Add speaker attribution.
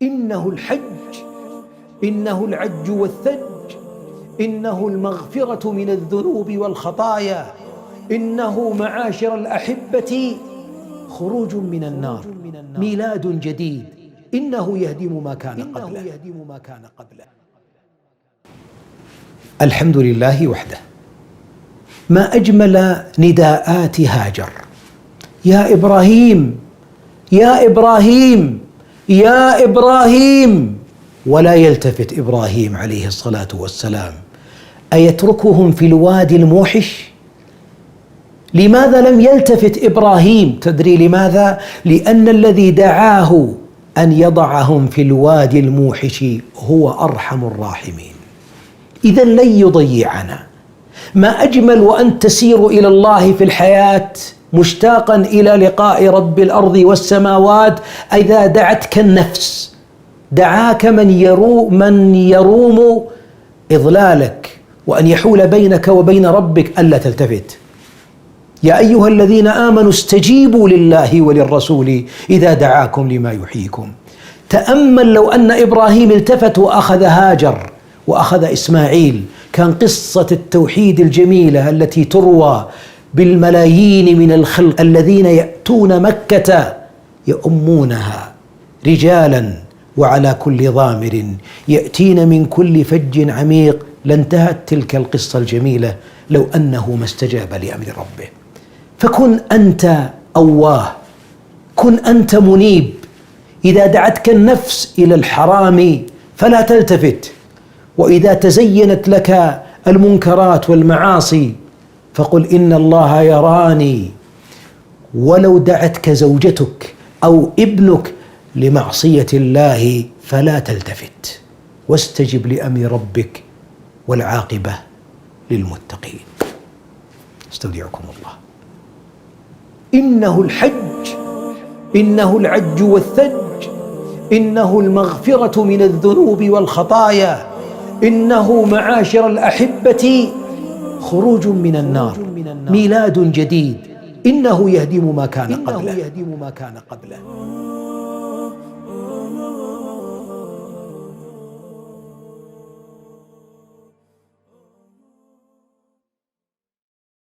Speaker 1: إنه الحج، إنه العج والثج، إنه المغفرة من الذنوب والخطايا، إنه معاشر الأحبة خروج من النار، ميلاد جديد، إنه يهدم ما كان قبله. الحمد لله وحده. ما أجمل نداءات هاجر: يا إبراهيم يا إبراهيم يا إبراهيم، ولا يلتفت إبراهيم عليه الصلاة والسلام. أيتركهم في الوادي الموحش؟ لماذا لم يلتفت إبراهيم؟ تدري لماذا؟ لأن الذي دعاه أن يضعهم في الوادي الموحش هو أرحم الراحمين. إذن لن يضيعنا. ما أجمل وأن تسير إلى الله في الحياة مشتاقا إلى لقاء رب الأرض والسماوات. إذا دعتك النفس، دعاك من يروم إضلالك وأن يحول بينك وبين ربك، ألا تلتفت. يا أيها الذين آمنوا استجيبوا لله وللرسول إذا دعاكم لما يحييكم. تأمل لو أن إبراهيم التفت وأخذ هاجر وأخذ إسماعيل، كان قصة التوحيد الجميلة التي تروى بالملايين من الخلق الذين يأتون مكة يؤمونها رجالا وعلى كل ضامر يأتين من كل فج عميق، لانتهت تلك القصة الجميلة لو أنه ما استجاب لأمر ربه. فكن أنت أواه، كن أنت منيب. إذا دعتك النفس إلى الحرام فلا تلتفت، وإذا تزينت لك المنكرات والمعاصي فقل إن الله يراني. ولو دعتك زوجتك أو ابنك لمعصية الله فلا تلتفت، واستجب لأمر ربك، والعاقبة للمتقين. استودعكم الله. إنه الحج، إنه العج والثج، إنه المغفرة من الذنوب والخطايا، إنه معاشر الأحبة خروج من النار، ميلاد جديد، إنه يهدم ما كان قبله.